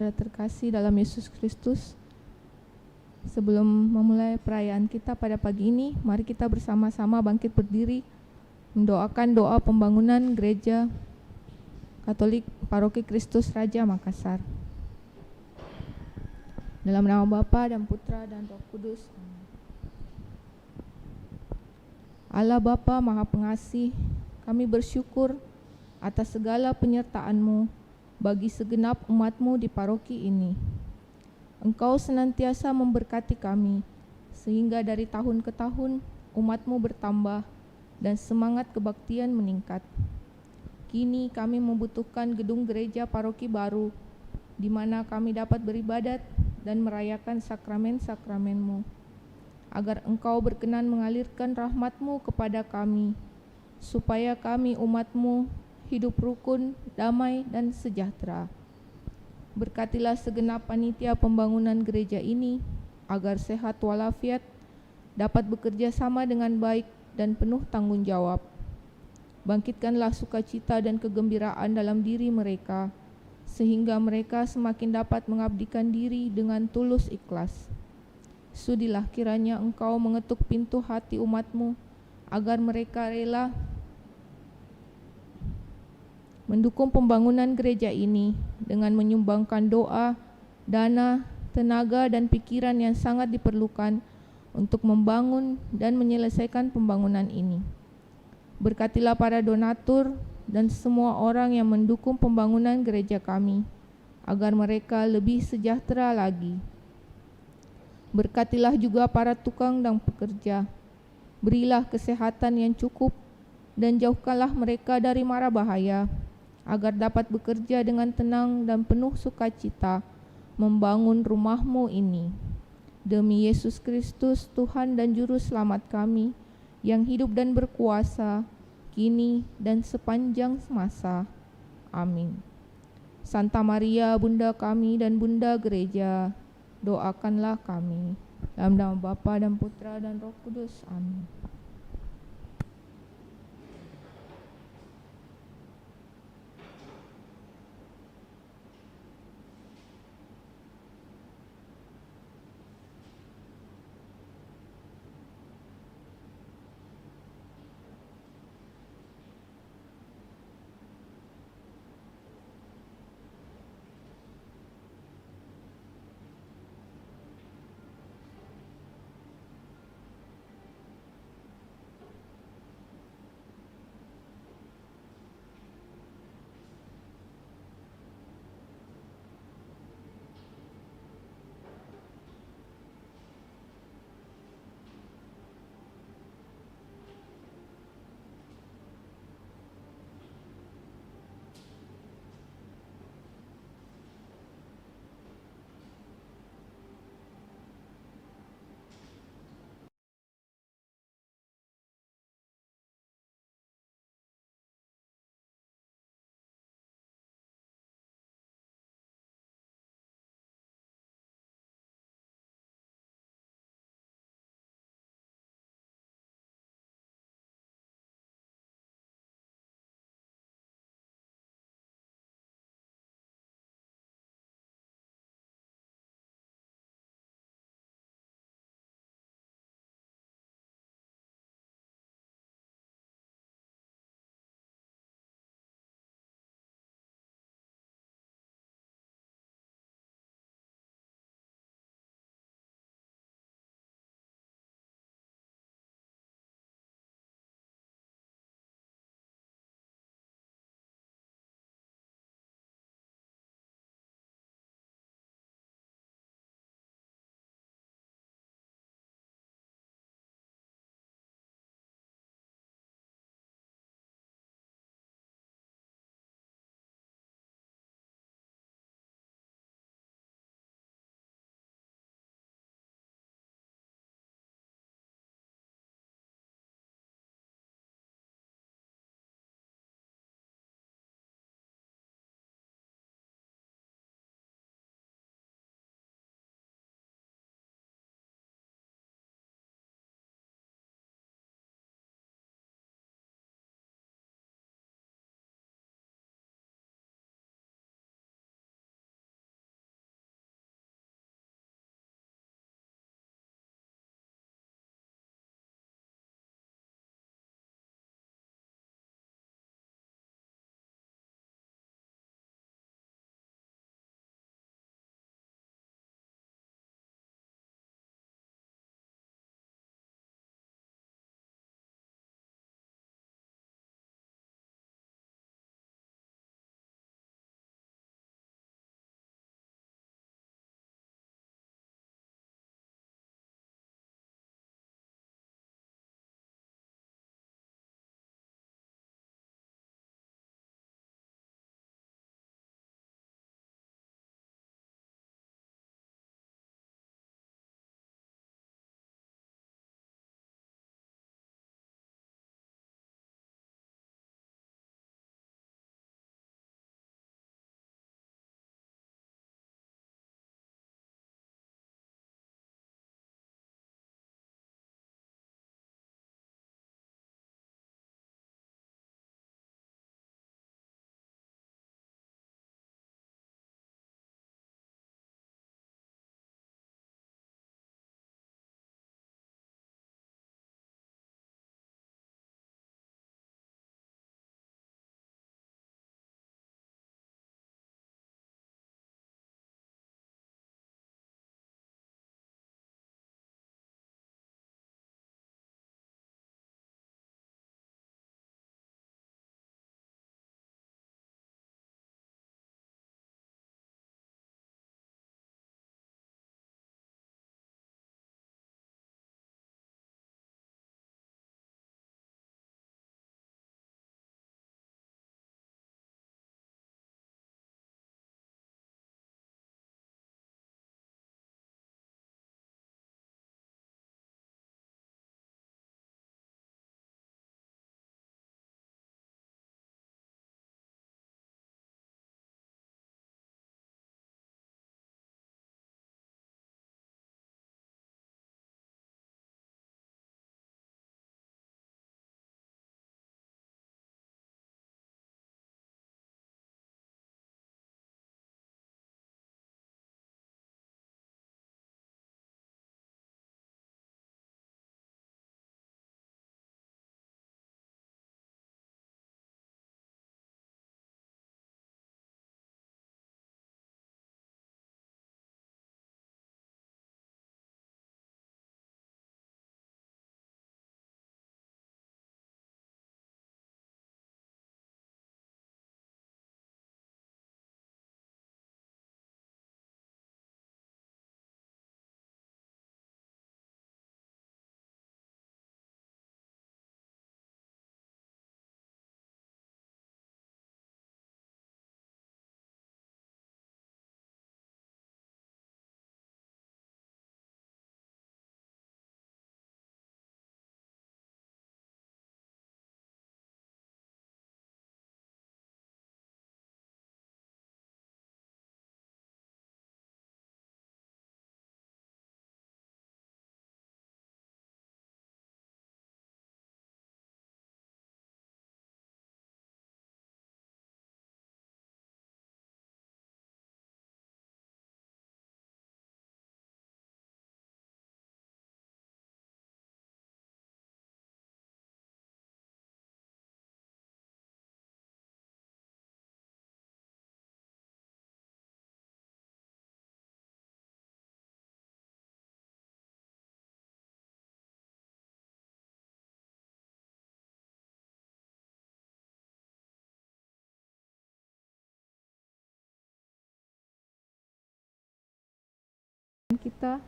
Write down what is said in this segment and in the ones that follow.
Terkasih dalam Yesus Kristus, sebelum memulai perayaan kita pada pagi ini, mari kita bersama-sama bangkit berdiri mendoakan doa pembangunan Gereja Katolik Paroki Kristus Raja Makassar. Dalam nama Bapa dan Putra dan Roh Kudus. Amin. Allah Bapa Maha Pengasih, kami bersyukur atas segala penyertaan-Mu bagi segenap umat-Mu di paroki ini. Engkau senantiasa memberkati kami, sehingga dari tahun ke tahun umat-Mu bertambah dan semangat kebaktian meningkat. Kini kami membutuhkan gedung gereja paroki baru, di mana kami dapat beribadat dan merayakan sakramen-sakramen-Mu, agar Engkau berkenan mengalirkan rahmat-Mu kepada kami, supaya kami umat-Mu hidup rukun, damai, dan sejahtera. Berkatilah segenap panitia pembangunan gereja ini, agar sehat walafiat, dapat bekerja sama dengan baik dan penuh tanggung jawab. Bangkitkanlah sukacita dan kegembiraan dalam diri mereka, sehingga mereka semakin dapat mengabdikan diri dengan tulus ikhlas. Sudilah kiranya Engkau mengetuk pintu hati umat-Mu, agar mereka rela mendukung pembangunan gereja ini dengan menyumbangkan doa, dana, tenaga, dan pikiran yang sangat diperlukan untuk membangun dan menyelesaikan pembangunan ini. Berkatilah para donatur dan semua orang yang mendukung pembangunan gereja kami, agar mereka lebih sejahtera lagi. Berkatilah juga para tukang dan pekerja. Berilah kesehatan yang cukup dan jauhkanlah mereka dari mara bahaya, agar dapat bekerja dengan tenang dan penuh sukacita membangun rumah-Mu ini. Demi Yesus Kristus, Tuhan dan Juru Selamat kami, yang hidup dan berkuasa, kini dan sepanjang masa. Amin. Santa Maria, Bunda kami dan Bunda Gereja, doakanlah kami. Dalam nama Bapa dan Putra dan Roh Kudus. Amin. kita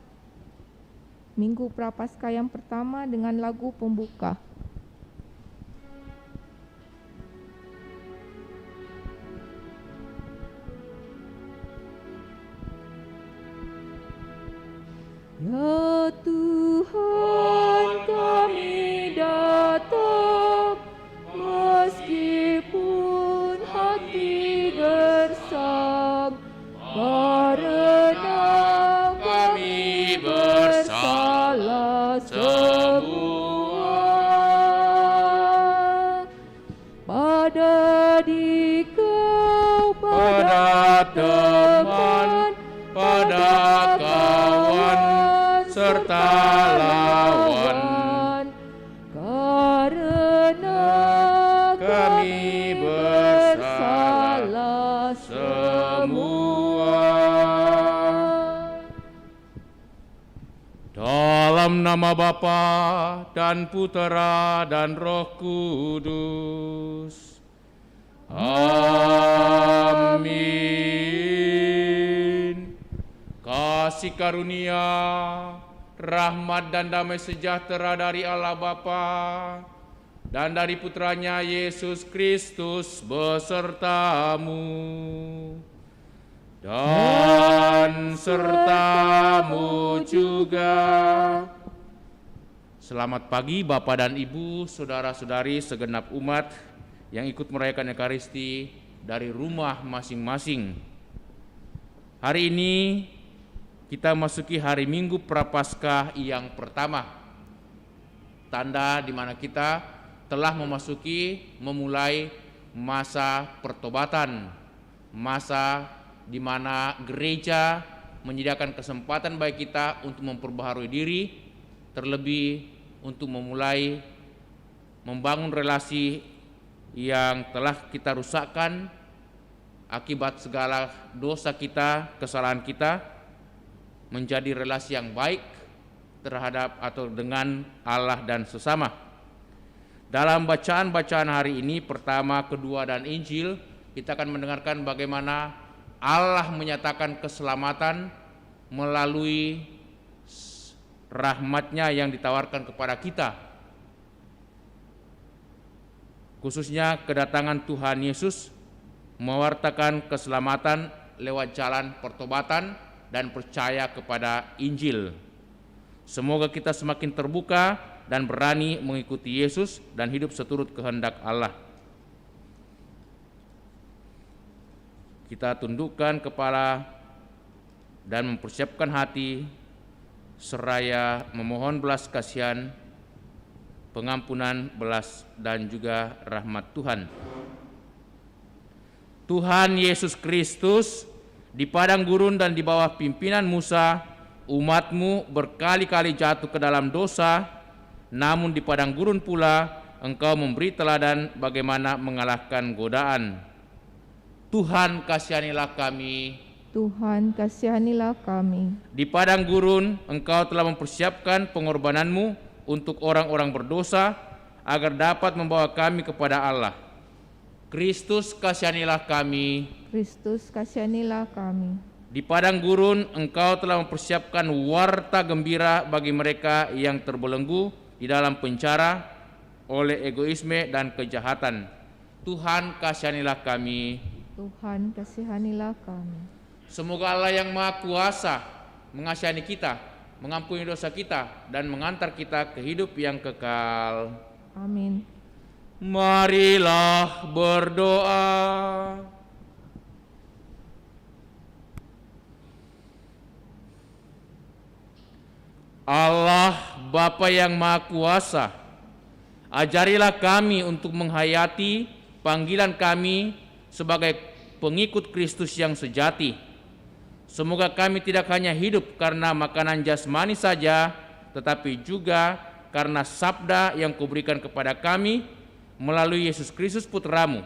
Minggu Prapaskah yang pertama dengan lagu pembuka. Ya Tuhan, kami datang meskipun hati gersang, karena kami bersalah semua. Pada Dikau, pada teman, pada kawan serta lawan, karena kami bersalah semua. Dalam nama Bapa dan Putera dan Roh Kudus. Amin. Kasih karunia, rahmat dan damai sejahtera dari Allah Bapa dan dari Putranya Yesus Kristus besertamu dan sertamu juga. Selamat pagi Bapak dan Ibu, saudara-saudari segenap umat yang ikut merayakan Ekaristi dari rumah masing-masing. Hari ini kita masuki hari Minggu Prapaskah yang pertama, tanda di mana kita telah memulai masa pertobatan, masa di mana gereja menyediakan kesempatan bagi kita untuk memperbaharui diri, terlebih untuk memulai membangun relasi yang telah kita rusakkan akibat segala dosa kita, kesalahan kita, menjadi relasi yang baik terhadap atau dengan Allah dan sesama. Dalam bacaan-bacaan hari ini, pertama, kedua, dan Injil, kita akan mendengarkan bagaimana Allah menyatakan keselamatan melalui rahmat-Nya yang ditawarkan kepada kita. Khususnya kedatangan Tuhan Yesus mewartakan keselamatan lewat jalan pertobatan dan percaya kepada Injil. Semoga kita semakin terbuka dan berani mengikuti Yesus dan hidup seturut kehendak Allah. Kita tundukkan kepala dan mempersiapkan hati seraya memohon belas kasihan, pengampunan, belas dan juga rahmat Tuhan. Tuhan Yesus Kristus, di padang gurun dan di bawah pimpinan Musa, umat-Mu berkali-kali jatuh ke dalam dosa, namun di padang gurun pula Engkau memberi teladan bagaimana mengalahkan godaan. Tuhan, kasihanilah kami. Tuhan, kasihanilah kami. Di padang gurun Engkau telah mempersiapkan pengorbanan-Mu untuk orang-orang berdosa agar dapat membawa kami kepada Allah. Kristus, kasihanilah kami. Kristus, kasihanilah kami. Di padang gurun Engkau telah mempersiapkan warta gembira bagi mereka yang terbelenggu di dalam penjara oleh egoisme dan kejahatan. Tuhan, kasihanilah kami. Tuhan, kasihanilah kami. Semoga Allah yang Maha Kuasa mengasihani kita, mengampuni dosa kita, dan mengantar kita ke hidup yang kekal. Amin. Marilah berdoa. Allah Bapa yang Maha Kuasa, ajarilah kami untuk menghayati panggilan kami sebagai pengikut Kristus yang sejati. Semoga kami tidak hanya hidup karena makanan jasmani saja, tetapi juga karena sabda yang Kuberikan kepada kami melalui Yesus Kristus Putra-Mu.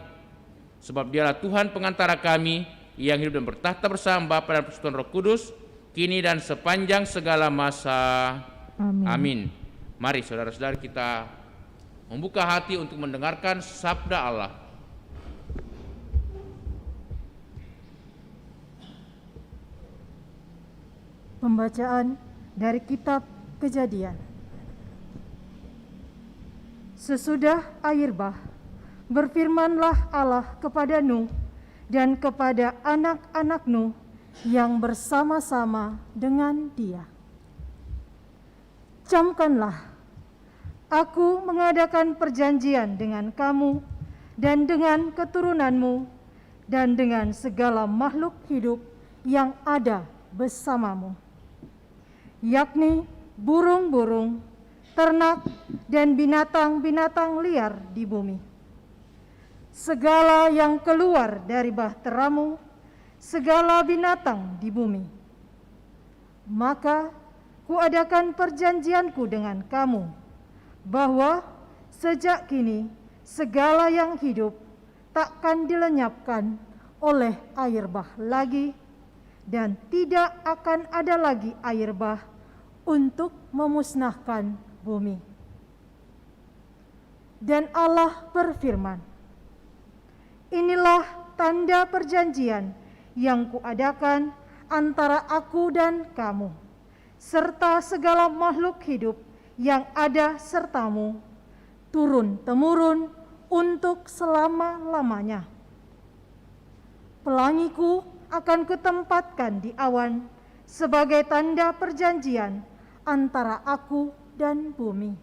Sebab Dialah Tuhan pengantara kami yang hidup dan bertahta bersama Bapa dan Persekutuan Roh Kudus, kini dan sepanjang segala masa. Amin. Amin. Mari saudara-saudari kita membuka hati untuk mendengarkan sabda Allah. Pembacaan dari kitab Kejadian. Sesudah air bah, berfirmanlah Allah kepada Nuh dan kepada anak-anak Nuh yang bersama-sama dengan dia. Camkanlah, aku mengadakan perjanjian dengan kamu dan dengan keturunanmu dan dengan segala makhluk hidup yang ada bersamamu, yakni burung-burung, ternak, dan binatang-binatang liar di bumi. Segala yang keluar dari bahteramu, segala binatang di bumi. Maka kuadakan perjanjianku dengan kamu, bahwa sejak kini segala yang hidup takkan dilenyapkan oleh air bah lagi, dan tidak akan ada lagi air bah untuk memusnahkan bumi. Dan Allah berfirman, inilah tanda perjanjian yang kuadakan antara aku dan kamu, serta segala makhluk hidup yang ada sertamu, turun-temurun untuk selama-lamanya. Pelangiku akan kutempatkan di awan sebagai tanda perjanjian antara aku dan bumi.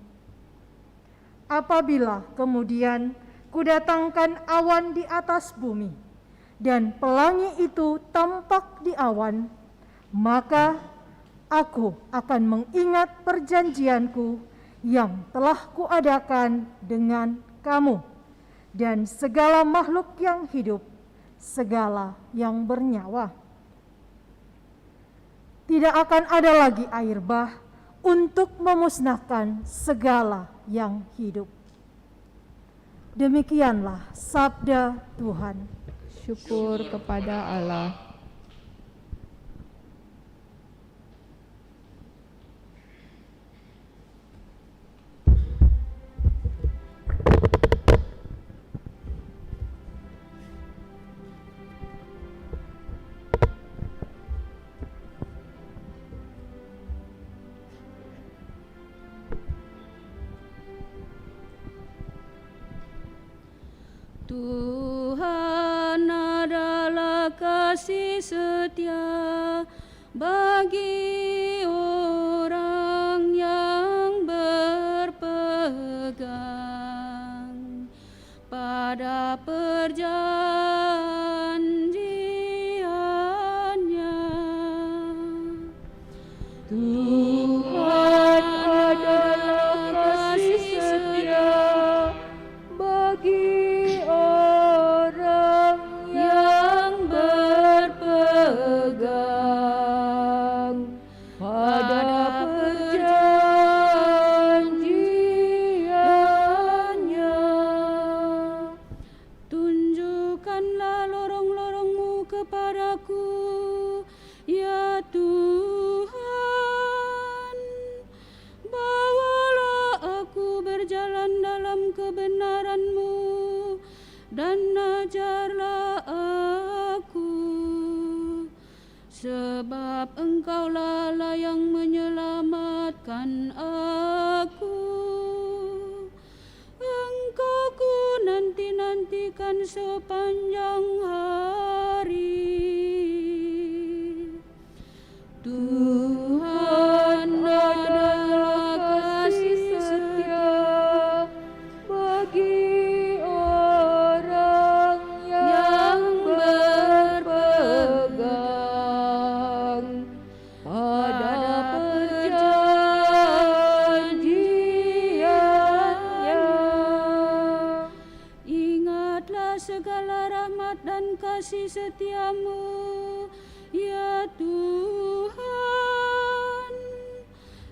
Apabila kemudian kudatangkan awan di atas bumi, dan pelangi itu tampak di awan, maka aku akan mengingat perjanjianku yang telah kuadakan dengan kamu dan segala makhluk yang hidup, segala yang bernyawa. Tidak akan ada lagi air bah untuk memusnahkan segala yang hidup. Demikianlah sabda Tuhan. Syukur kepada Allah. Tuhan adalah kasih setia bagi orang yang berpegang pada perjanjiannya. Tuhan adalah kasih setia bagi orang yang berpegang pada perjanjiannya. Tunjukkanlah lorong-lorong-Mu kepadaku, ya Tuhan. Bawalah aku berjalan dalam kebenaran-Mu, dan ajarlah aku, sebab Engkaulah yang menyelamatkan aku. Engkau ku nanti-nantikan sepanjang hari. Tuhan adalah kasih setia bagi orang yang berpegang pada perjanjiannya. Ingatlah segala rahmat dan kasih setia-Mu, ya Tuhan,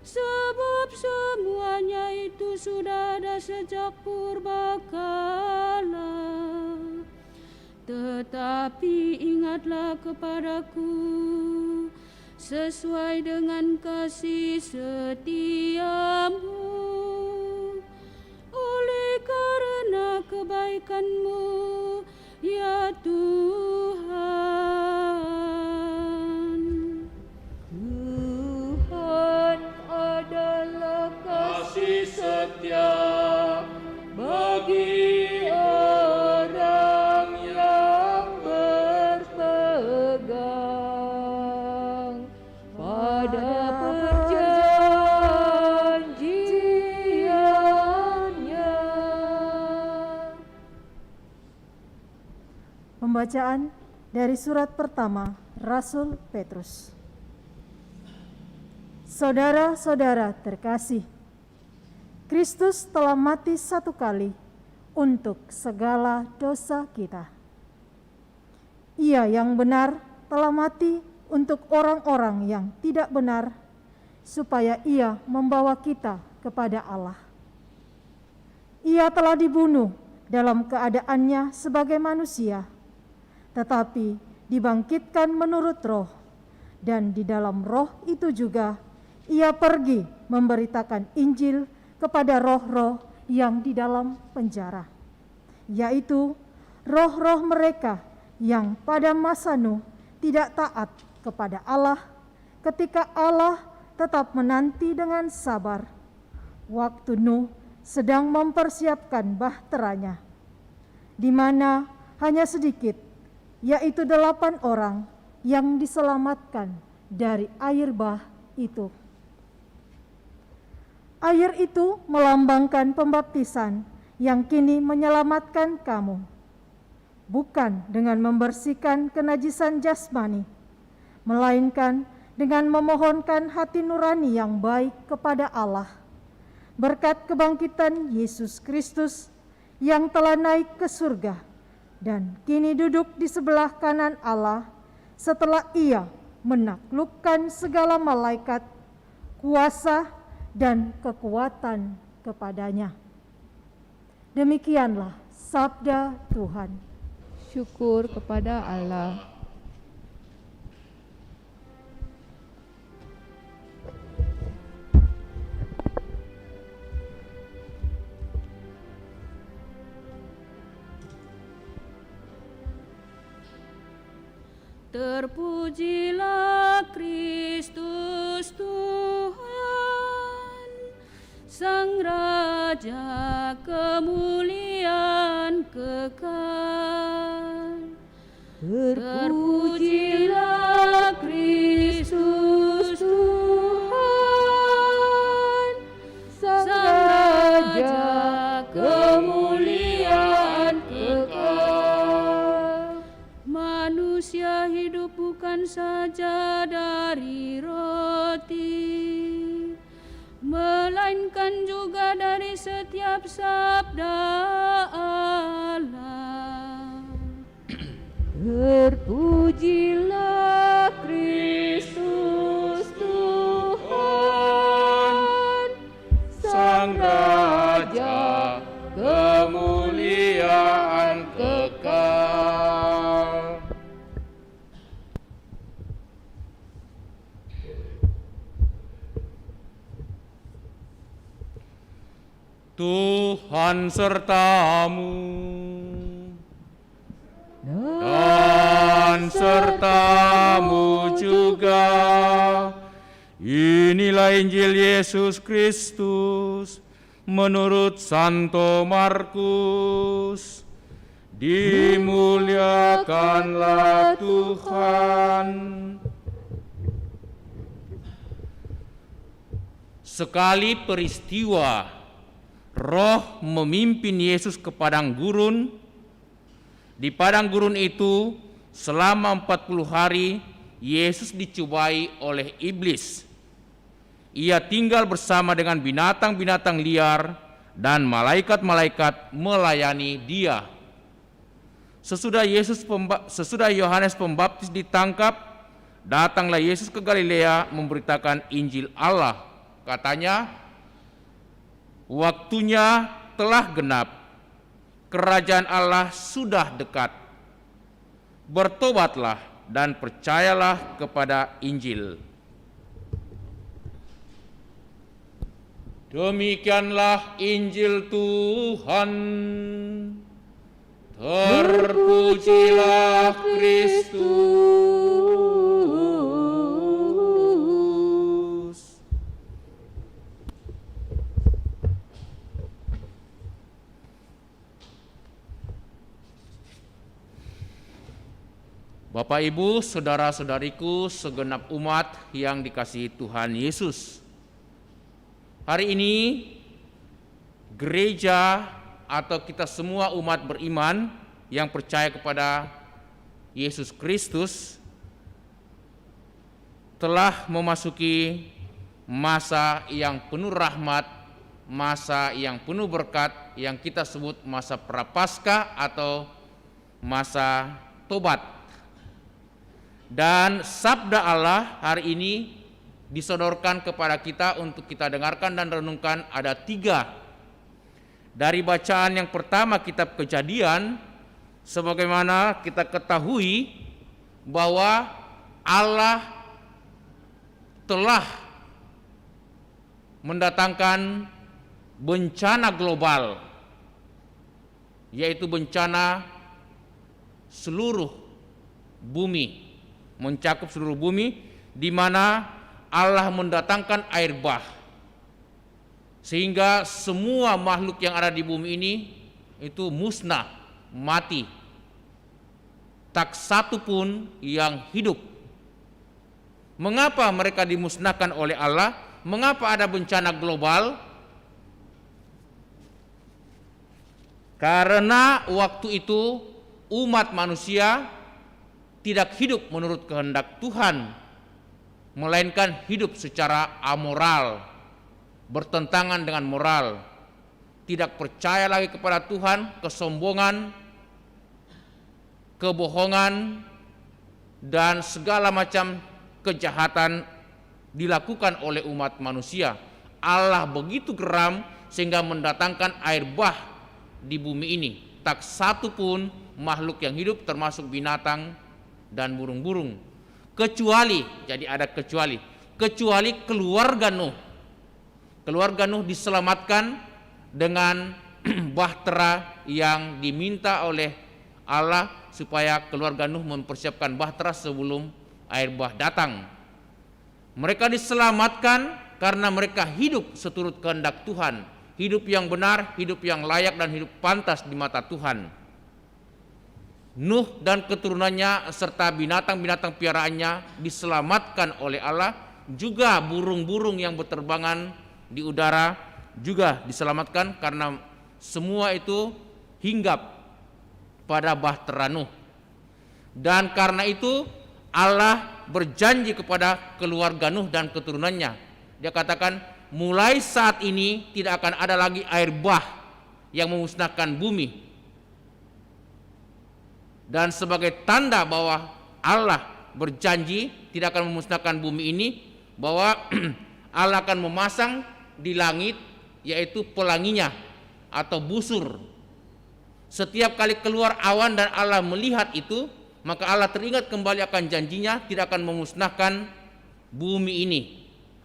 sebab semuanya itu sudah ada sejak purbakala. Tetapi ingatlah kepadaku sesuai dengan kasih setia-Mu, oleh karena kebaikan-Mu, ya Tuhan. Pembacaan dari surat pertama Rasul Petrus. Saudara-saudara terkasih, Kristus telah mati satu kali untuk segala dosa kita. Ia yang benar telah mati untuk orang-orang yang tidak benar, supaya ia membawa kita kepada Allah. Ia telah dibunuh dalam keadaannya sebagai manusia, tetapi dibangkitkan menurut roh, dan di dalam roh itu juga ia pergi memberitakan Injil kepada roh-roh yang di dalam penjara, yaitu roh-roh mereka yang pada masa Nuh tidak taat kepada Allah, ketika Allah tetap menanti dengan sabar waktu Nuh sedang mempersiapkan bahteranya, di mana hanya sedikit, yaitu 8 orang yang diselamatkan dari air bah itu. Air itu melambangkan pembaptisan yang kini menyelamatkan kamu, bukan dengan membersihkan kenajisan jasmani, melainkan dengan memohonkan hati nurani yang baik kepada Allah, berkat kebangkitan Yesus Kristus yang telah naik ke surga dan kini duduk di sebelah kanan Allah setelah ia menaklukkan segala malaikat, kuasa, dan kekuatan kepadanya. Demikianlah sabda Tuhan. Syukur kepada Allah. Terpujilah Kristus Tuhan, Sang Raja kemuliaan kekal. Terpujilah Kristus Tuhan, Sang Raja kemuliaan kekal. Manusia hidup bukan saja dari roti, melainkan juga dari setiap sabda Allah. Terpujilah Kristus Tuhan, Sang Raja kemuliaan kekal. Tuhan sertamu dan sertamu juga. Inilah Injil Yesus Kristus menurut Santo Markus. Dimuliakanlah Tuhan. Sekali peristiwa Roh memimpin Yesus ke padang gurun. Di padang gurun itu selama 40 hari Yesus dicobai oleh iblis. Ia tinggal bersama dengan binatang-binatang liar dan malaikat-malaikat melayani dia. Sesudah Yohanes Pembaptis ditangkap, datanglah Yesus ke Galilea memberitakan Injil Allah. Katanya, waktunya telah genap, kerajaan Allah sudah dekat. Bertobatlah dan percayalah kepada Injil. Demikianlah Injil Tuhan. Terpujilah Kristus. Bapak, Ibu, saudara-saudariku, segenap umat yang dikasihi Tuhan Yesus. Hari ini gereja atau kita semua umat beriman yang percaya kepada Yesus Kristus telah memasuki masa yang penuh rahmat, masa yang penuh berkat, yang kita sebut masa prapaskah atau masa tobat. Dan sabda Allah hari ini disodorkan kepada kita untuk kita dengarkan dan renungkan. Ada 3. Dari bacaan yang pertama kitab Kejadian, sebagaimana kita ketahui bahwa Allah telah mendatangkan bencana global, yaitu bencana seluruh bumi, mencakup seluruh bumi, di mana Allah mendatangkan air bah, sehingga semua makhluk yang ada di bumi ini itu musnah, mati, tak satu pun yang hidup. Mengapa mereka dimusnahkan oleh Allah? Mengapa ada bencana global? Karena waktu itu umat manusia tidak hidup menurut kehendak Tuhan, melainkan hidup secara amoral, bertentangan dengan moral, tidak percaya lagi kepada Tuhan, kesombongan, kebohongan, dan segala macam kejahatan dilakukan oleh umat manusia. Allah begitu geram sehingga mendatangkan air bah di bumi ini. Tak satu pun makhluk yang hidup, termasuk binatang dan burung-burung, kecuali, jadi ada kecuali keluarga Nuh. Keluarga Nuh diselamatkan dengan bahtera yang diminta oleh Allah supaya keluarga Nuh mempersiapkan bahtera sebelum air bah datang. Mereka diselamatkan karena mereka hidup seturut kehendak Tuhan, hidup yang benar, hidup yang layak, dan hidup pantas di mata Tuhan. Nuh dan keturunannya serta binatang-binatang piaraannya diselamatkan oleh Allah, juga burung-burung yang berterbangan di udara juga diselamatkan karena semua itu hinggap pada bahtera Nuh. Dan karena itu Allah berjanji kepada keluarga Nuh dan keturunannya. Dia katakan, mulai saat ini tidak akan ada lagi air bah yang memusnahkan bumi. Dan sebagai tanda bahwa Allah berjanji tidak akan memusnahkan bumi ini, bahwa Allah akan memasang di langit yaitu pelanginya atau busur. Setiap kali keluar awan dan Allah melihat itu, maka Allah teringat kembali akan janjinya tidak akan memusnahkan bumi ini.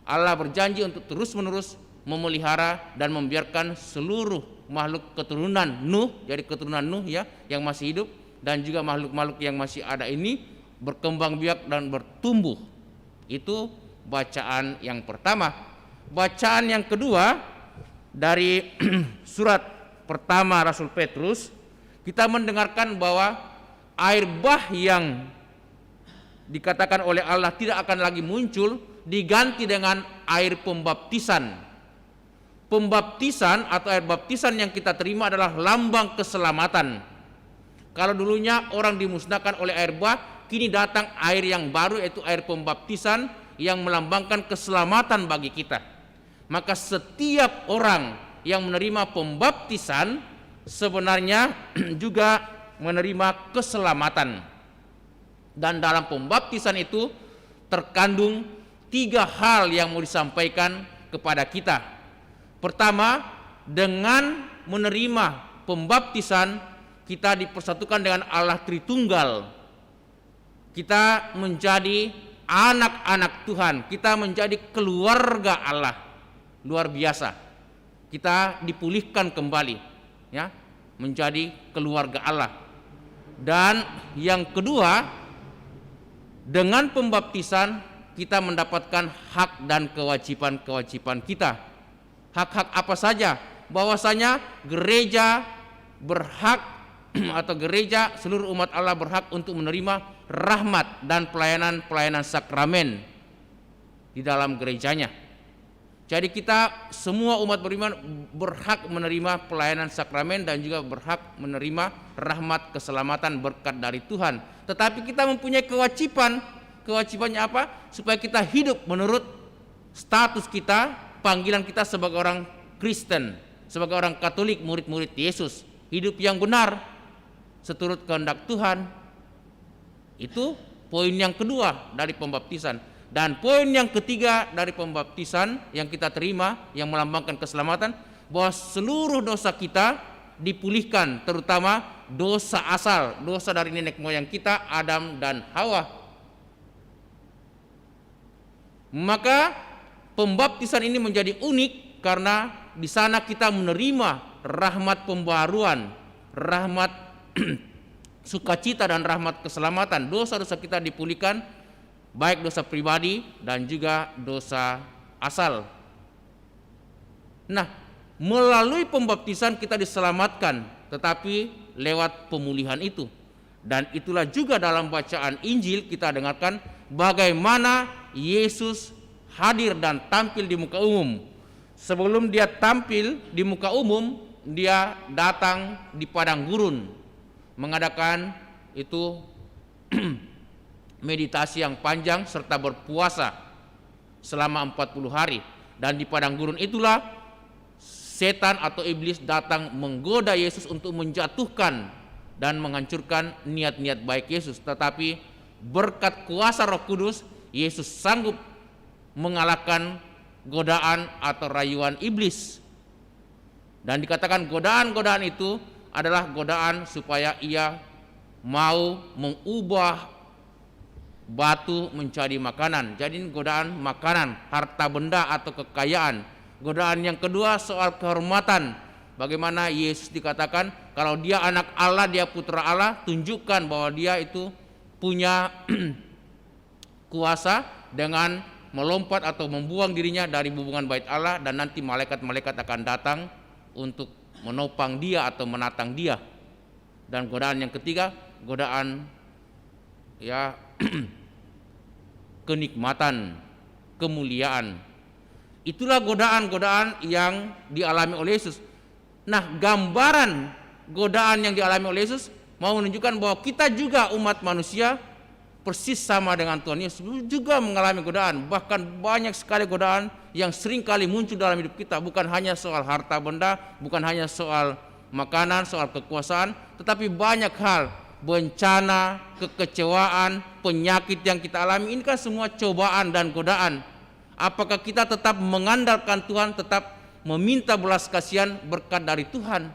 Allah berjanji untuk terus-menerus memelihara dan membiarkan seluruh makhluk keturunan Nuh, jadi keturunan Nuh ya, yang masih hidup, dan juga makhluk-makhluk yang masih ada ini berkembang biak dan bertumbuh. Itu bacaan yang pertama. Bacaan yang kedua dari surat pertama Rasul Petrus, kita mendengarkan bahwa air bah yang dikatakan oleh Allah tidak akan lagi muncul, diganti dengan air pembaptisan. Pembaptisan atau air baptisan yang kita terima adalah lambang keselamatan. Kalau dulunya orang dimusnahkan oleh air bah, kini datang air yang baru, yaitu air pembaptisan yang melambangkan keselamatan bagi kita. Maka setiap orang yang menerima pembaptisan sebenarnya juga menerima keselamatan. Dan dalam pembaptisan itu terkandung 3 hal yang mau disampaikan kepada kita. Pertama, dengan menerima pembaptisan kita dipersatukan dengan Allah Tritunggal. Kita menjadi anak-anak Tuhan, kita menjadi keluarga Allah. Luar biasa. Kita dipulihkan kembali ya, menjadi keluarga Allah. Dan yang kedua, dengan pembaptisan kita mendapatkan hak dan kewajiban-kewajiban kita. Hak-hak apa saja? Bahwasanya gereja berhak atau gereja seluruh umat Allah berhak untuk menerima rahmat dan pelayanan-pelayanan sakramen di dalam gerejanya. Jadi kita semua umat beriman berhak menerima pelayanan sakramen dan juga berhak menerima rahmat keselamatan berkat dari Tuhan. Tetapi kita mempunyai kewajiban. Kewajibannya apa? Supaya kita hidup menurut status kita, panggilan kita sebagai orang Kristen, sebagai orang Katolik, murid-murid Yesus. Hidup yang benar seturut kehendak Tuhan. Itu poin yang kedua dari pembaptisan. Dan poin yang ketiga dari pembaptisan yang kita terima, yang melambangkan keselamatan, bahwa seluruh dosa kita dipulihkan, terutama dosa asal, dosa dari nenek moyang kita, Adam dan Hawa. Maka pembaptisan ini menjadi unik karena di sana kita menerima rahmat pembaruan, rahmat sukacita dan rahmat keselamatan. Dosa-dosa kita dipulihkan, baik dosa pribadi dan juga dosa asal. Nah, melalui pembaptisan kita diselamatkan, tetapi lewat pemulihan itu. Dan itulah juga dalam bacaan Injil kita dengarkan bagaimana Yesus hadir dan tampil di muka umum. Sebelum dia tampil di muka umum, dia datang di padang gurun, mengadakan itu meditasi yang panjang serta berpuasa selama 40 hari. Dan di padang gurun itulah setan atau iblis datang menggoda Yesus untuk menjatuhkan dan menghancurkan niat-niat baik Yesus. Tetapi berkat kuasa Roh Kudus, Yesus sanggup mengalahkan godaan atau rayuan iblis. Dan dikatakan godaan-godaan itu adalah godaan supaya ia mau mengubah batu menjadi makanan. Jadi godaan makanan, harta benda atau kekayaan. Godaan yang kedua soal kehormatan. Bagaimana Yesus dikatakan kalau dia anak Allah, dia putra Allah, tunjukkan bahwa dia itu punya kuasa dengan melompat atau membuang dirinya dari hubungan bait Allah, dan nanti malaikat-malaikat akan datang untuk menopang dia atau menatang dia. Dan godaan yang ketiga, godaan kenikmatan, kemuliaan. Itulah godaan-godaan yang dialami oleh Yesus. Nah, gambaran godaan yang dialami oleh Yesus mau menunjukkan bahwa kita juga umat manusia persis sama dengan Tuhan Yesus juga mengalami godaan. Bahkan banyak sekali godaan yang sering kali muncul dalam hidup kita, bukan hanya soal harta benda, bukan hanya soal makanan, soal kekuasaan, tetapi banyak hal, bencana, kekecewaan, penyakit yang kita alami. Ini kan semua cobaan dan godaan. Apakah kita tetap mengandalkan Tuhan, tetap meminta belas kasihan berkat dari Tuhan?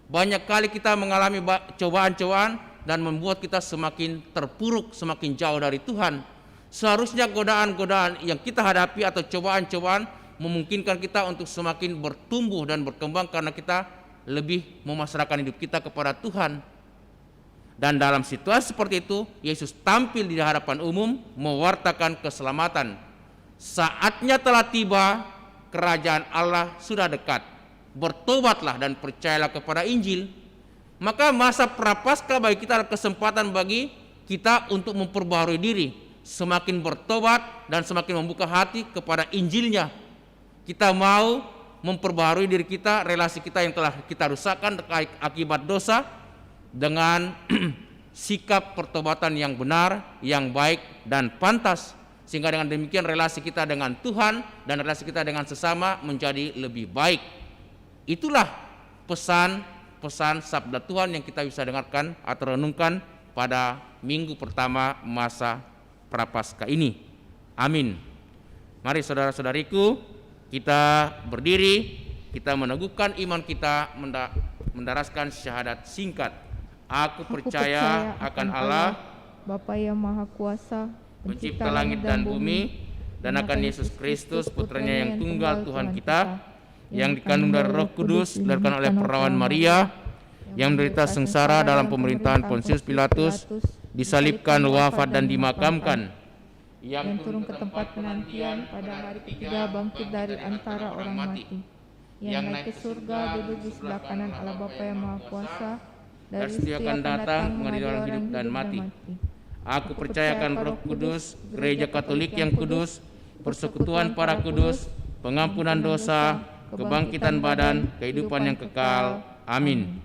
Banyak kali kita mengalami cobaan-cobaan dan membuat kita semakin terpuruk, semakin jauh dari Tuhan. Seharusnya godaan-godaan yang kita hadapi atau cobaan-cobaan memungkinkan kita untuk semakin bertumbuh dan berkembang karena kita lebih memasrahkan hidup kita kepada Tuhan. Dan dalam situasi seperti itu, Yesus tampil di hadapan umum mewartakan keselamatan. Saatnya telah tiba, kerajaan Allah sudah dekat. Bertobatlah dan percayalah kepada Injil. Maka masa prapaskah bagi kita adalah kesempatan bagi kita untuk memperbaharui diri, semakin bertobat dan semakin membuka hati kepada Injilnya. Kita mau memperbaharui diri kita, relasi kita yang telah kita rusakkan akibat dosa, dengan sikap pertobatan yang benar, yang baik dan pantas, sehingga dengan demikian relasi kita dengan Tuhan dan relasi kita dengan sesama menjadi lebih baik. Itulah pesan sabda Tuhan yang kita bisa dengarkan atau renungkan pada minggu pertama masa Prapaskah ini. Amin. Mari saudara-saudariku, kita berdiri, kita meneguhkan iman kita, mendaraskan syahadat singkat. Aku percaya akan Allah, Bapa yang Maha Kuasa, pencipta langit dan bumi, dan akan Yesus Kristus, putranya yang tunggal Tuhan kita, yang dikandung dari Roh Kudus, dilahirkan oleh perawan Maria, yang menderita sengsara dalam pemerintahan Pontius Pilatus, disalibkan, wafat dan dimakamkan, yang turun ke tempat penantian, pada hari ketiga bangkit dari antara orang mati, yang naik ke surga, duduk di sebelah kanan Allah Bapa yang Maha Kuasa, dan setia akan datang mengadili orang hidup dan mati. Aku percayakan Roh Kudus, Gereja Katolik yang kudus, persekutuan para kudus, pengampunan dosa, kebangkitan badan, kehidupan yang kekal. Amin.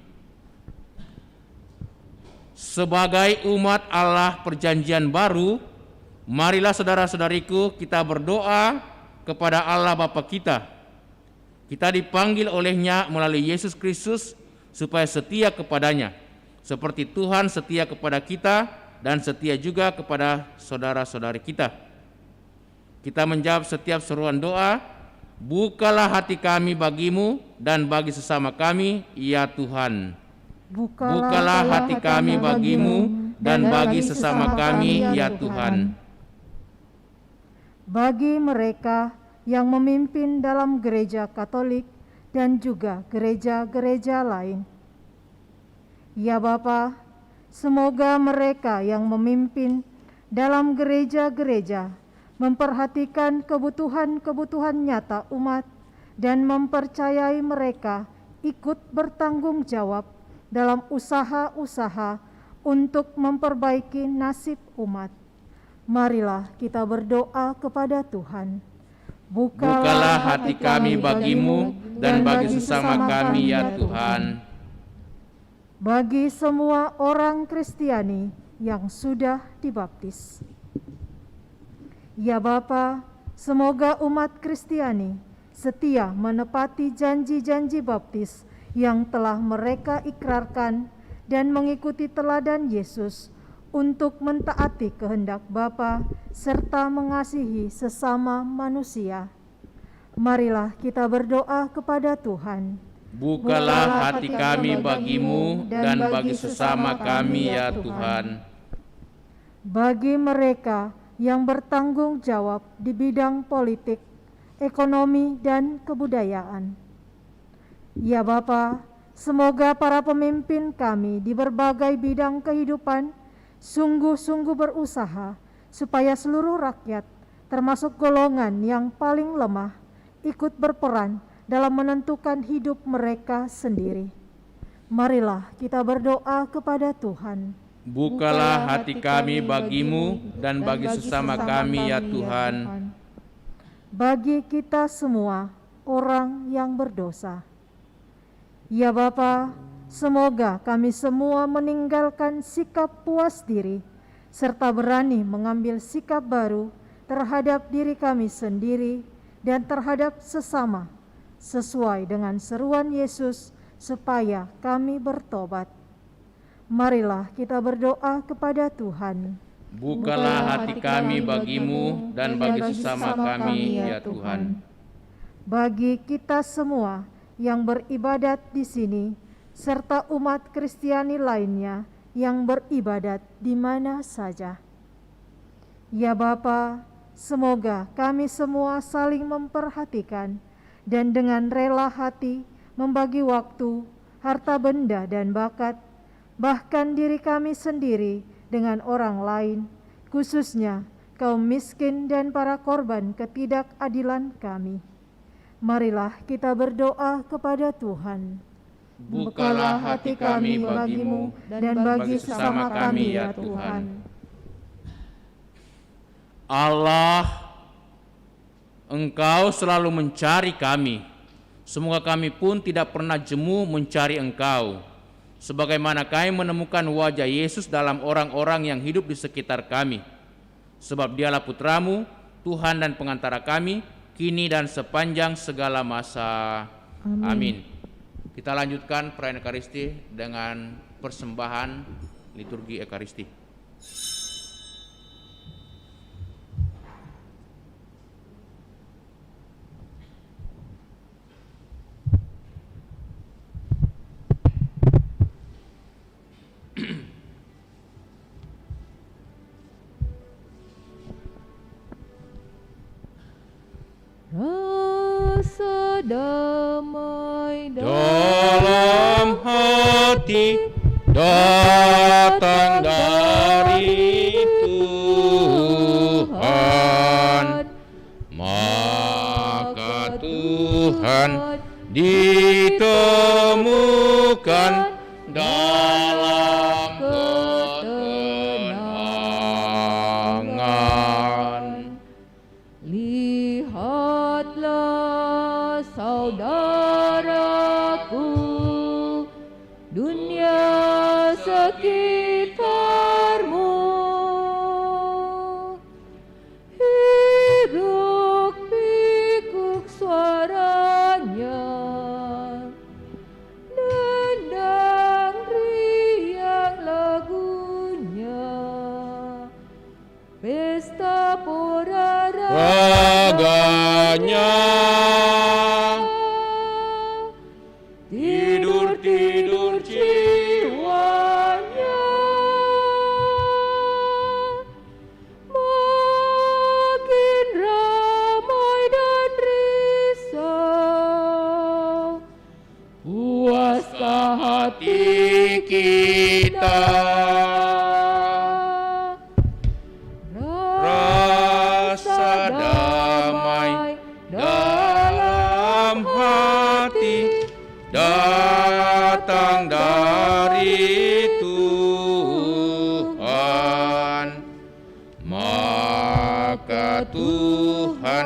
Sebagai umat Allah perjanjian baru, marilah saudara-saudariku kita berdoa kepada Allah Bapa kita. Kita dipanggil olehnya melalui Yesus Kristus supaya setia kepadanya, seperti Tuhan setia kepada kita dan setia juga kepada saudara-saudari kita. Kita menjawab setiap seruan doa, bukalah hati kami bagimu dan bagi sesama kami, ya Tuhan. Bukalah hati kami bagimu dan bagi sesama kami, ya Tuhan. Bagi mereka yang memimpin dalam gereja Katolik dan juga gereja-gereja lain. Ya Bapa, semoga mereka yang memimpin dalam gereja-gereja memperhatikan kebutuhan-kebutuhan nyata umat dan mempercayai mereka ikut bertanggung jawab dalam usaha-usaha untuk memperbaiki nasib umat. Marilah kita berdoa kepada Tuhan. Bukalah hati kami bagimu dan bagi sesama kami, ya Tuhan. Bagi semua orang Kristiani yang sudah dibaptis. Ya Bapa, semoga umat Kristiani setia menepati janji-janji baptis yang telah mereka ikrarkan dan mengikuti teladan Yesus untuk mentaati kehendak Bapa serta mengasihi sesama manusia. Marilah kita berdoa kepada Tuhan. Bukalah hati kami bagimu dan bagi sesama kami, ya Tuhan. Bagi mereka yang bertanggung jawab di bidang politik, ekonomi, dan kebudayaan. Ya Bapa, semoga para pemimpin kami di berbagai bidang kehidupan sungguh-sungguh berusaha supaya seluruh rakyat, termasuk golongan yang paling lemah, ikut berperan dalam menentukan hidup mereka sendiri. Marilah kita berdoa kepada Tuhan. Bukalah hati kami bagimu dan bagi sesama kami, ya Tuhan. Bagi kita semua orang yang berdosa. Ya Bapa, semoga kami semua meninggalkan sikap puas diri serta berani mengambil sikap baru terhadap diri kami sendiri dan terhadap sesama, sesuai dengan seruan Yesus supaya kami bertobat. Marilah kita berdoa kepada Tuhan. Bukalah hati kami bagimu dan bagi sesama kami, ya Tuhan. Bagi kita semua yang beribadat di sini, serta umat Kristiani lainnya yang beribadat di mana saja. Ya Bapa, semoga kami semua saling memperhatikan dan dengan rela hati membagi waktu, harta benda dan bakat, bahkan diri kami sendiri dengan orang lain, khususnya kaum miskin dan para korban ketidakadilan kami. Marilah kita berdoa kepada Tuhan. Bukalah hati kami bagimu dan bagi sesama kami, ya Tuhan. Allah, Engkau selalu mencari kami. Semoga kami pun tidak pernah jemu mencari Engkau, sebagaimana kami menemukan wajah Yesus dalam orang-orang yang hidup di sekitar kami. Sebab Dialah Putramu, Tuhan dan pengantara kami, kini dan sepanjang segala masa. Amin. Kita lanjutkan perayaan Ekaristi dengan persembahan liturgi Ekaristi. Rasa damai Dalam hati datang dari Tuhan, maka Tuhan ditemukan dalam ketenangan. lihat Lihatlah saudaraku, dunia sekitarmu, hiruk pikuk suaranya, nendang riang lagunya, pesta pora Raganya tidur-tidur jiwanya, makin ramai dan risau, puaskah hati kita, rasa damai dalam hati datang dari Tuhan, maka Tuhan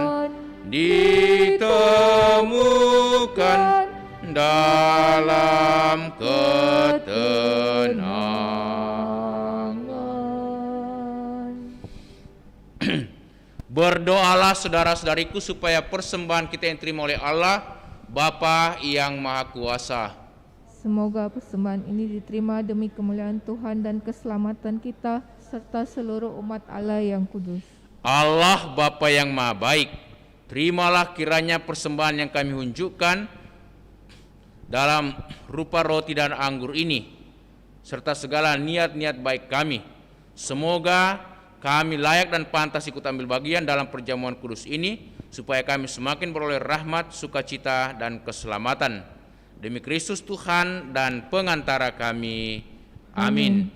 ditemukan dalam ketenangan. Berdoalah saudara-saudariku supaya persembahan kita yang terima oleh Allah Bapa yang Maha Kuasa. Semoga persembahan ini diterima demi kemuliaan Tuhan dan keselamatan kita serta seluruh umat Allah yang kudus. Allah Bapa yang Maha Baik, terimalah kiranya persembahan yang kami unjukkan dalam rupa roti dan anggur ini, serta segala niat-niat baik kami. Semoga kami layak dan pantas ikut ambil bagian dalam perjamuan kudus ini, supaya kami semakin beroleh rahmat, sukacita, dan keselamatan. Demi Kristus Tuhan dan pengantara kami. Amin.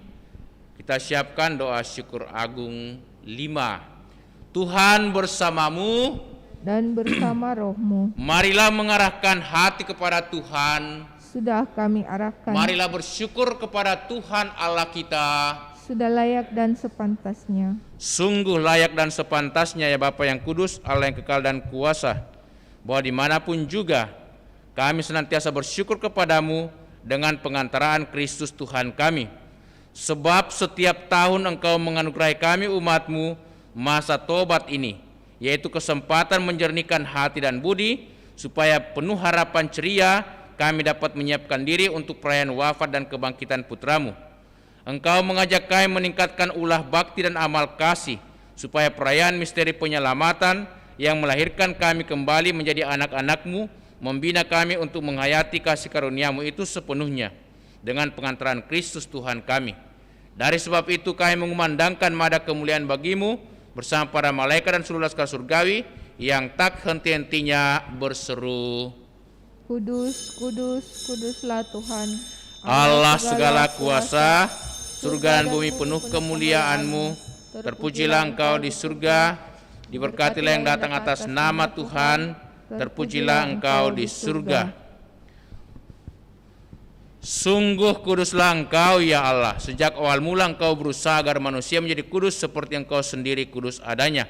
Kita siapkan doa syukur agung 5. Tuhan bersamamu Dan bersama rohmu, marilah mengarahkan hati kepada Tuhan. sudah kami arahkan, Marilah bersyukur kepada Tuhan Allah kita. sudah layak dan sepantasnya. Sungguh layak dan sepantasnya ya Bapa yang kudus, Allah yang kekal dan kuasa, bahwa dimanapun juga kami senantiasa bersyukur kepadamu dengan pengantaraan Kristus Tuhan kami. Sebab setiap tahun Engkau menganugerahi kami umat-Mu masa tobat ini, yaitu kesempatan menjernihkan hati dan budi, supaya penuh harapan ceria kami dapat menyiapkan diri untuk perayaan wafat dan kebangkitan Putra-Mu. Engkau mengajak kami meningkatkan ulah bakti dan amal kasih, supaya perayaan misteri penyelamatan yang melahirkan kami kembali menjadi anak-anak-Mu, membina kami untuk menghayati kasih karunia-Mu itu sepenuhnya, dengan pengantaran Kristus Tuhan kami. Dari sebab itu kami mengumandangkan mada kemuliaan bagi-Mu, bersama para malaikat dan seluruh laskar surgawi, yang tak henti-hentinya berseru, Kudus, kudus, kuduslah Tuhan, Allah segala kuasa, surga dan bumi penuh kemuliaan-Mu. Terpujilah Engkau di surga, diberkatilah yang datang atas nama Tuhan, terpujilah Engkau di surga. Sungguh kuduslah Engkau ya Allah, sejak awal mula Engkau berusaha agar manusia menjadi kudus seperti Engkau sendiri kudus adanya.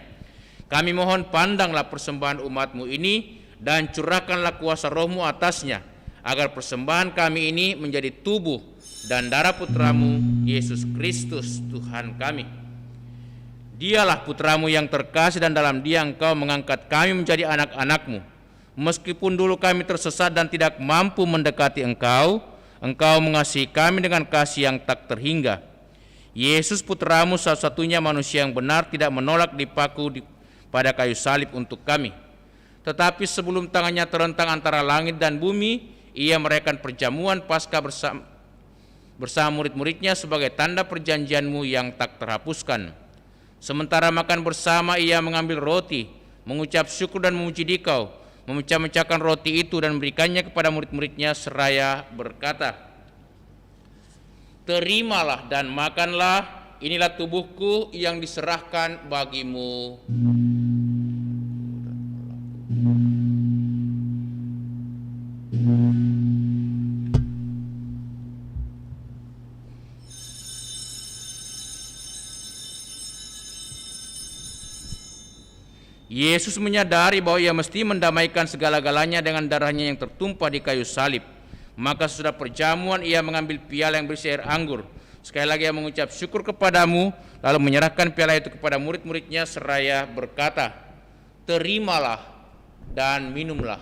Kami mohon pandanglah persembahan umat-Mu ini dan curahkanlah kuasa Roh-Mu atasnya, agar persembahan kami ini menjadi tubuh dan darah Putra-Mu Yesus Kristus Tuhan kami. Dialah Putra-Mu yang terkasih, dan dalam Dia Engkau mengangkat kami menjadi anak-anak-Mu. Meskipun dulu kami tersesat dan tidak mampu mendekati Engkau, Engkau mengasihi kami dengan kasih yang tak terhingga. Yesus Putra-Mu satu-satunya manusia yang benar tidak menolak dipaku pada kayu salib untuk kami. Tetapi sebelum tangannya terentang antara langit dan bumi, Ia merayakan perjamuan Paskah bersama murid-muridnya sebagai tanda perjanjian-Mu yang tak terhapuskan. Sementara makan bersama, Ia mengambil roti, mengucap syukur dan memuji Dikau, memecah-mecahkan roti itu dan memberikannya kepada murid-muridnya seraya berkata, Terimalah dan makanlah, inilah tubuhku yang diserahkan bagimu. Yesus menyadari bahwa ia mesti mendamaikan segala-galanya dengan darahnya yang tertumpah di kayu salib. Maka sesudah perjamuan ia mengambil piala yang berisi air anggur. Sekali lagi ia mengucap syukur kepadamu, lalu menyerahkan piala itu kepada murid-muridnya seraya berkata, terimalah dan minumlah.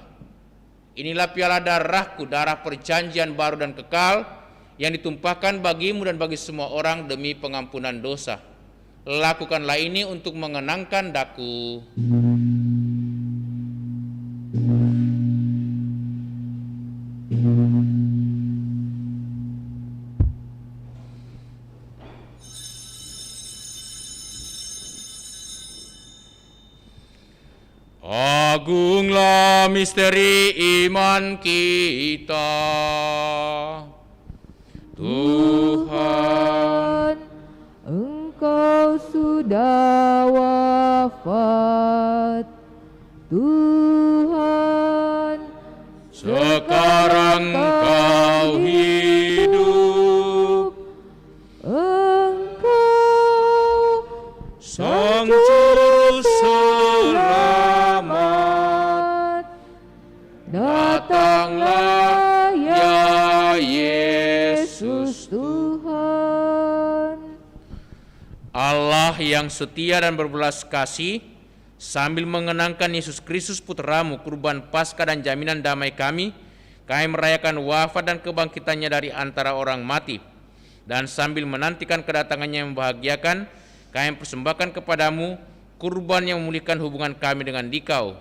Inilah piala darahku, darah perjanjian baru dan kekal, yang ditumpahkan bagimu dan bagi semua orang demi pengampunan dosa. Lakukanlah ini untuk mengenangkan daku. Agunglah misteri iman kita. Tuhan, Engkau sudah wafat. Tuhan, sekarang Kau hidup. Engkau Sang Juru Selamat, datanglah ya Yesus Tuhan. Allah yang setia dan berbelas kasih, sambil mengenangkan Yesus Kristus Putramu, kurban Paskah dan jaminan damai kami merayakan wafat dan kebangkitannya dari antara orang mati. Dan sambil menantikan kedatangannya yang membahagiakan, kami persembahkan kepadamu kurban yang memulihkan hubungan kami dengan Dikau.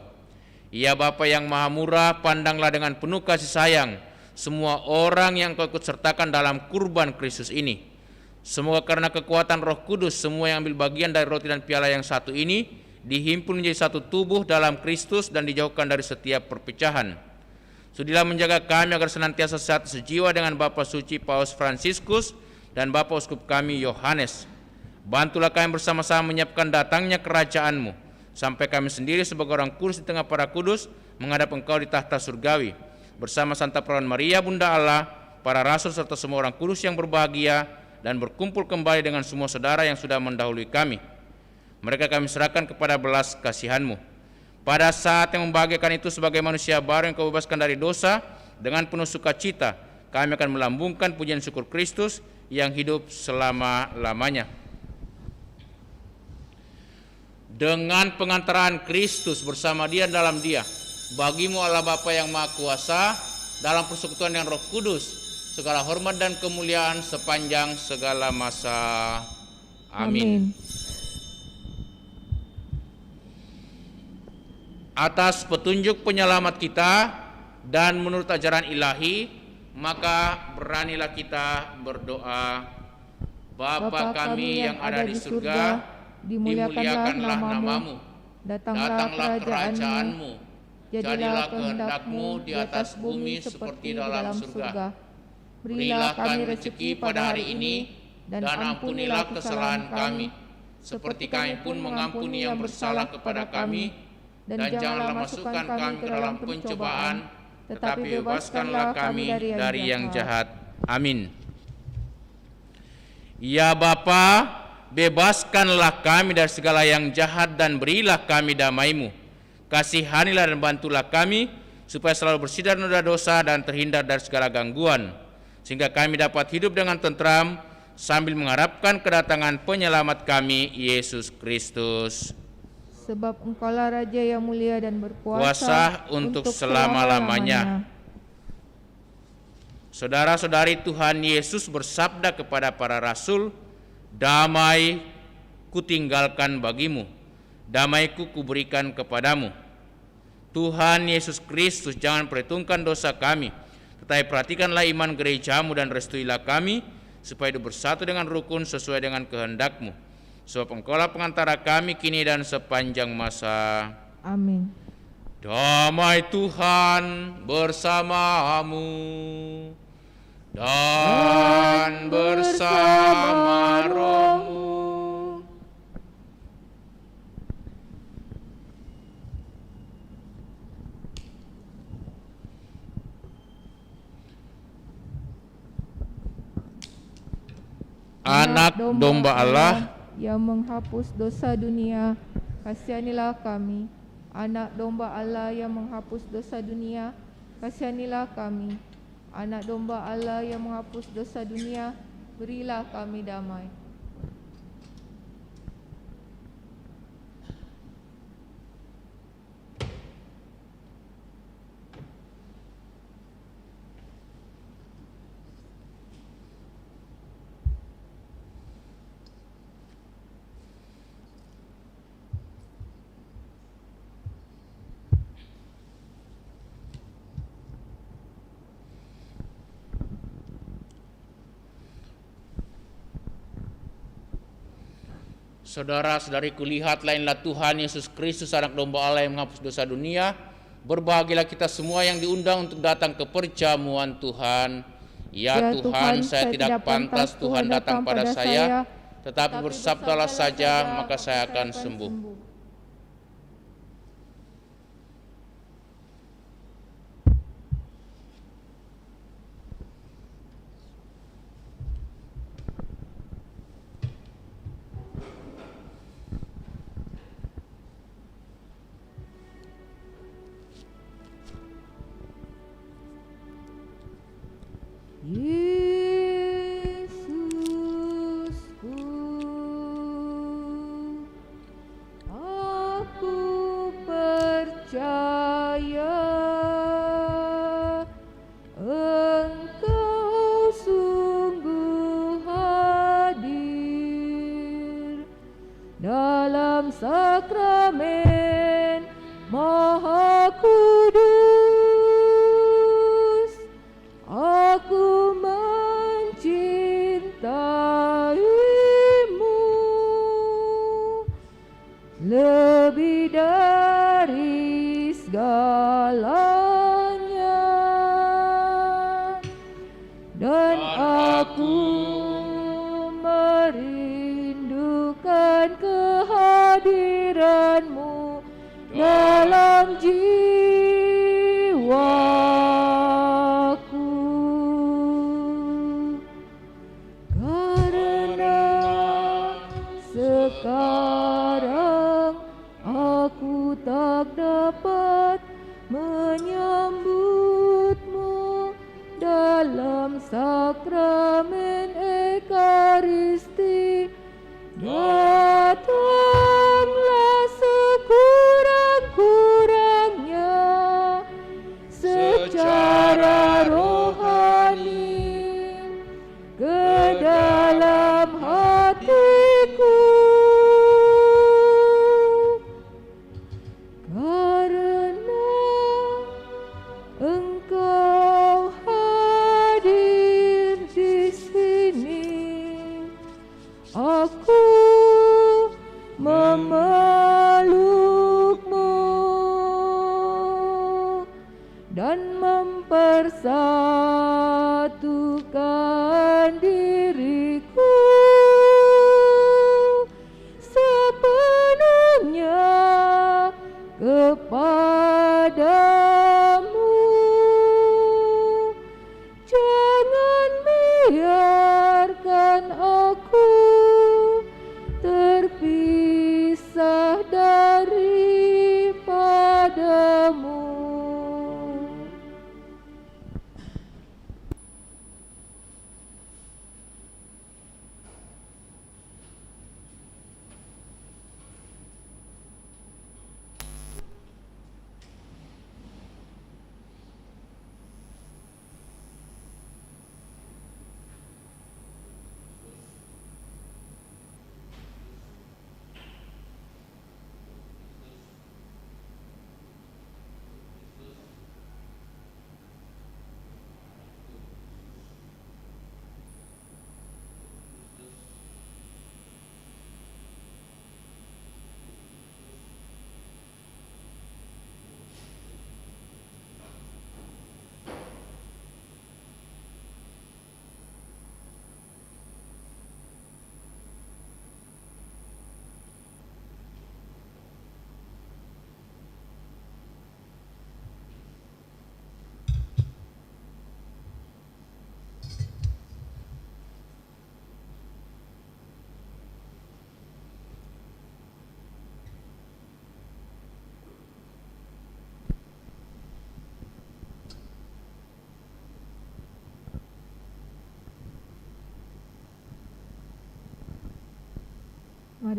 Ya Bapa yang Maha Murah, pandanglah dengan penuh kasih sayang semua orang yang Kau ikut sertakan dalam kurban Kristus ini. Semoga karena kekuatan Roh Kudus, semua yang ambil bagian dari roti dan piala yang satu ini dihimpun menjadi satu tubuh dalam Kristus dan dijauhkan dari setiap perpecahan. Sudilah menjaga kami agar senantiasa satu sejiwa dengan Bapa Suci Paus Fransiskus dan Bapa Uskup kami Yohanes. Bantulah kami bersama-sama menyiapkan datangnya kerajaan-Mu, sampai kami sendiri sebagai orang kudus di tengah para kudus menghadap Engkau di tahta surgawi, bersama Santa Perawan Maria Bunda Allah, para rasul serta semua orang kudus yang berbahagia, dan berkumpul kembali dengan semua saudara yang sudah mendahului kami. Mereka kami serahkan kepada belas kasihan-Mu. Pada saat yang membahagiakan itu sebagai manusia baru yang Kau bebaskan dari dosa, dengan penuh sukacita kami akan melambungkan pujian syukur Kristus yang hidup selama-lamanya. Dengan pengantaran Kristus bersama Dia dalam Dia, bagimu Allah Bapa yang Maha Kuasa, dalam persekutuan yang Roh Kudus, segala hormat dan kemuliaan sepanjang segala masa. Amin. Atas petunjuk penyelamat kita dan menurut ajaran ilahi, maka beranilah kita berdoa. Bapa kami yang ada di surga, dimuliakanlah namamu, datanglah kerajaan-Mu, jadilah kehendak-Mu di atas bumi seperti dalam surga. Berilah kami rezeki pada hari ini, dan ampunilah kesalahan kami, seperti kami pun mengampuni yang bersalah kepada kami, dan janganlah masukkan kami ke dalam pencobaan, tetapi bebaskanlah kami dari yang jahat. Amin. Ya Bapa, bebaskanlah kami dari segala yang jahat dan berilah kami damai-Mu. Kasihanilah dan bantulah kami, supaya selalu bersih dari noda dosa dan terhindar dari segala gangguan, sehingga kami dapat hidup dengan tentram sambil mengharapkan kedatangan penyelamat kami, Yesus Kristus. Sebab Engkaulah Raja yang mulia dan berkuasa Kuasa untuk selama-lamanya. Saudara-saudari, Tuhan Yesus bersabda kepada para rasul, damai kutinggalkan bagimu, damaiku kuberikan kepadamu. Tuhan Yesus Kristus jangan perhitungkan dosa kami, tetapi perhatikanlah iman gerejamu dan restuilah kami, supaya hidup bersatu dengan rukun sesuai dengan kehendak-Mu. Sebab Engkaulah pengantara kami kini dan sepanjang masa. Amin. Damai Tuhan bersamamu dan bersama rohmu. Anak domba Allah yang menghapus dosa dunia, kasihanilah kami. Anak domba Allah yang menghapus dosa dunia, kasihanilah kami. Anak domba Allah yang menghapus dosa dunia, berilah kami damai. Saudara-saudariku, lihatlah inilah Tuhan Yesus Kristus, anak domba Allah yang menghapus dosa dunia. Berbahagialah kita semua yang diundang untuk datang ke perjamuan Tuhan. Ya Tuhan, saya tidak pantas Tuhan datang pada saya, tetapi bersabdalah saja, maka saya akan sembuh. Yesusku, aku percaya Engkau sungguh hadir dalam sakramen Maha Kudus. Aku mencintaimu lebih dari segalanya, dan aku merindukan kehadiranmu dalam jiwaku. Karena sekarang aku tak dapat menyambutmu dalam sakramen Ekaristi. Datanglah sekurang-kurangnya secara rohani ke dalam hatiku, karena Engkau hadir di sini. Aku memelukmu dan mempersatukan diriku sepenuhnya kepadamu. Jangan biarkan aku terpisah daripadamu.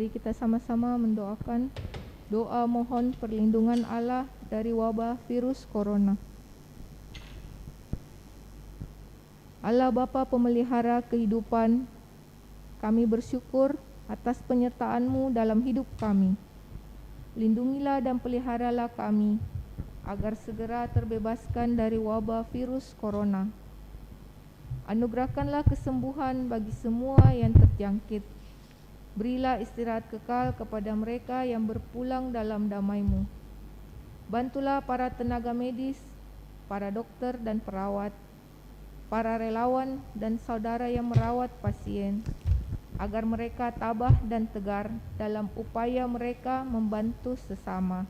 Mari kita sama-sama mendoakan doa mohon perlindungan Allah dari wabah virus corona. Allah Bapa pemelihara kehidupan, kami bersyukur atas penyertaan-Mu dalam hidup kami. Lindungilah dan peliharalah kami, agar segera terbebaskan dari wabah virus corona. Anugerahkanlah kesembuhan bagi semua yang terjangkit. Berilah istirahat kekal kepada mereka yang berpulang dalam damai-Mu. Bantulah para tenaga medis, para dokter dan perawat, para relawan dan saudara yang merawat pasien, agar mereka tabah dan tegar dalam upaya mereka membantu sesama.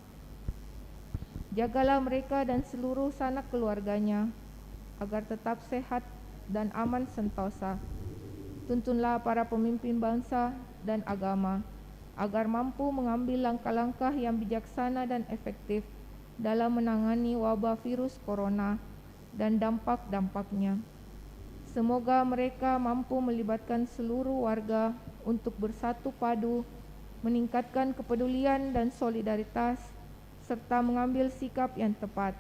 Jagalah mereka dan seluruh sanak keluarganya, agar tetap sehat dan aman sentosa. Tuntunlah para pemimpin bangsa dan agama, agar mampu mengambil langkah-langkah yang bijaksana dan efektif dalam menangani wabah virus corona dan dampak-dampaknya. Semoga mereka mampu melibatkan seluruh warga untuk bersatu padu, meningkatkan kepedulian dan solidaritas, serta mengambil sikap yang tepat.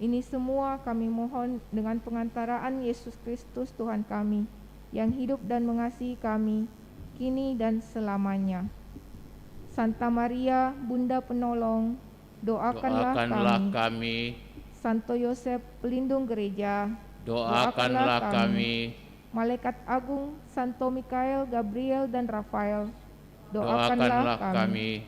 Ini semua kami mohon dengan pengantaraan Yesus Kristus Tuhan kami, yang hidup dan mengasihi kami, kini dan selamanya. Santa Maria, Bunda Penolong, doakanlah kami. Santo Yosef, pelindung gereja, doakanlah kami. Malaikat Agung, Santo Mikael, Gabriel, dan Rafael, doakanlah kami.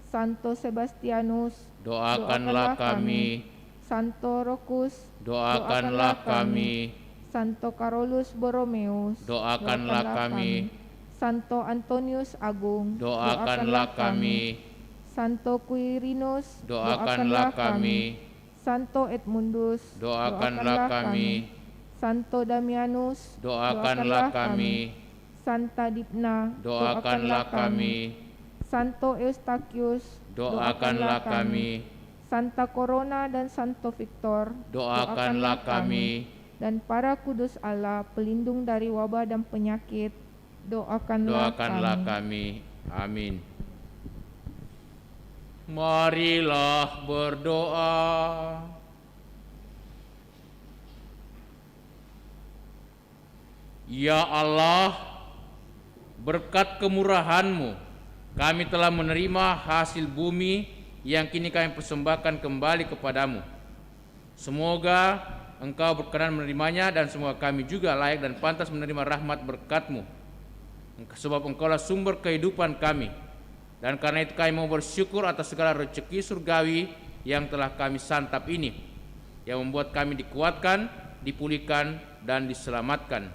Santo Sebastianus, doakanlah kami. Santo Rokus, doakanlah kami. Santo Carolus Borromeus, doakanlah kami. Santo Antonius Agung, doakanlah kami. Santo Quirinus, doakanlah kami. Santo Edmundus, doakanlah kami. Santo Damianus, doakanlah kami. Santa Dipna, doakanlah kami. Santo Eustachius, doakanlah kami. Santa Corona dan Santo Victor, doakanlah kami. Dan para kudus Allah, pelindung dari wabah dan penyakit, doakanlah kami. Amin. Marilah berdoa. Ya Allah, berkat kemurahan-Mu, kami telah menerima hasil bumi yang kini kami persembahkan kembali kepadamu. Semoga Engkau berkenan menerimanya, dan semoga kami juga layak dan pantas menerima rahmat berkat-Mu. Sebab Engkaulah sumber kehidupan kami. Dan karena itu kami mau bersyukur atas segala rezeki surgawi yang telah kami santap ini, yang membuat kami dikuatkan, dipulihkan, dan diselamatkan.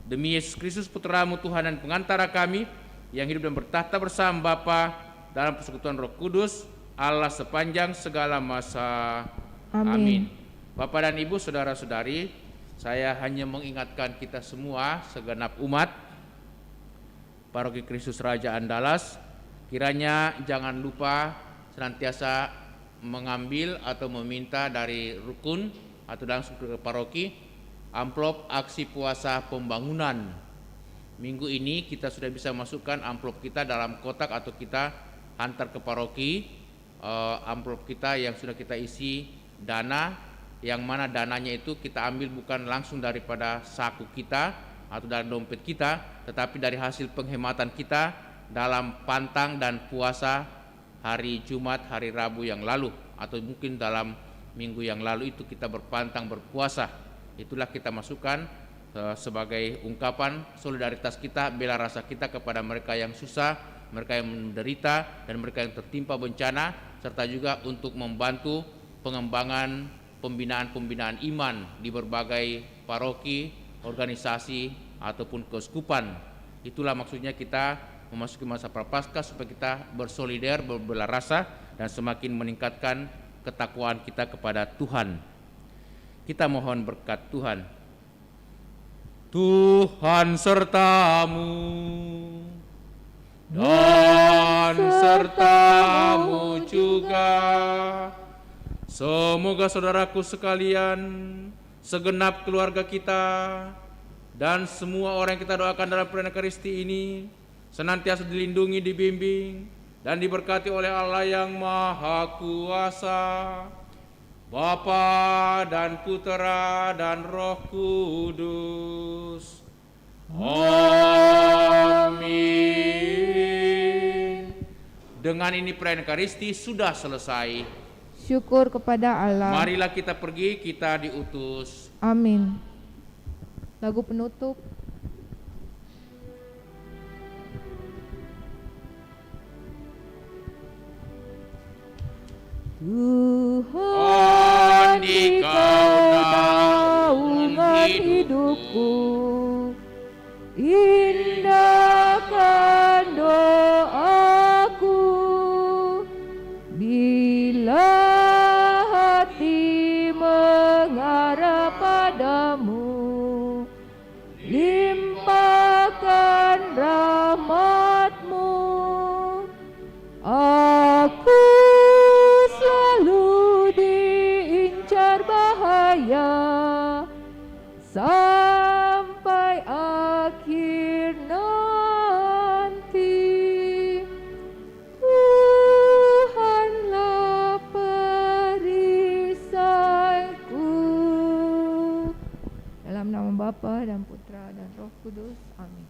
Demi Yesus Kristus Putra-Mu Tuhan dan pengantara kami, yang hidup dan bertahta bersama Bapa dalam persekutuan Roh Kudus, Allah sepanjang segala masa. Amin. Bapak dan Ibu, saudara-saudari, saya hanya mengingatkan kita semua, segenap umat Paroki Kristus Raja Andalas, kiranya jangan lupa senantiasa mengambil atau meminta dari rukun atau langsung ke paroki amplop aksi puasa pembangunan. Minggu ini kita sudah bisa masukkan amplop kita dalam kotak atau kita hantar ke paroki amplop kita yang sudah kita isi dana, yang mana dananya itu kita ambil bukan langsung daripada saku kita atau dari dompet kita, tetapi dari hasil penghematan kita dalam pantang dan puasa hari Jumat, hari Rabu yang lalu, atau mungkin dalam minggu yang lalu itu kita berpantang berpuasa. Itulah kita masukkan sebagai ungkapan solidaritas kita, bela rasa kita kepada mereka yang susah, mereka yang menderita, dan mereka yang tertimpa bencana, serta juga untuk membantu pengembangan pembinaan iman di berbagai paroki, organisasi, ataupun keuskupan. Itulah maksudnya kita memasuki masa prapaskah, supaya kita bersolidar, berbela rasa, dan semakin meningkatkan ketakwaan kita kepada Tuhan. Kita mohon berkat Tuhan. Tuhan sertamu dan sertamu juga. Semoga saudaraku sekalian, segenap keluarga kita, dan semua orang yang kita doakan dalam perdana Ekaristi ini senantiasa dilindungi, dibimbing, dan diberkati oleh Allah yang Maha Kuasa, Bapa dan Putera dan Roh Kudus. Amin. Dengan ini perayaan Ekaristi sudah selesai. Syukur kepada Allah. Marilah kita pergi, kita diutus. Amin. Lagu penutup. Tuhan, Dikau naungan hidupku, indahkan doaku, bila hati mengarah padamu, limpahkan rahmat-Mu. Aku selalu diincar bahaya sampai akhir nanti. Tuhanlah perisaiku. Dalam nama Bapa dan Putra dan Roh Kudus. Amin.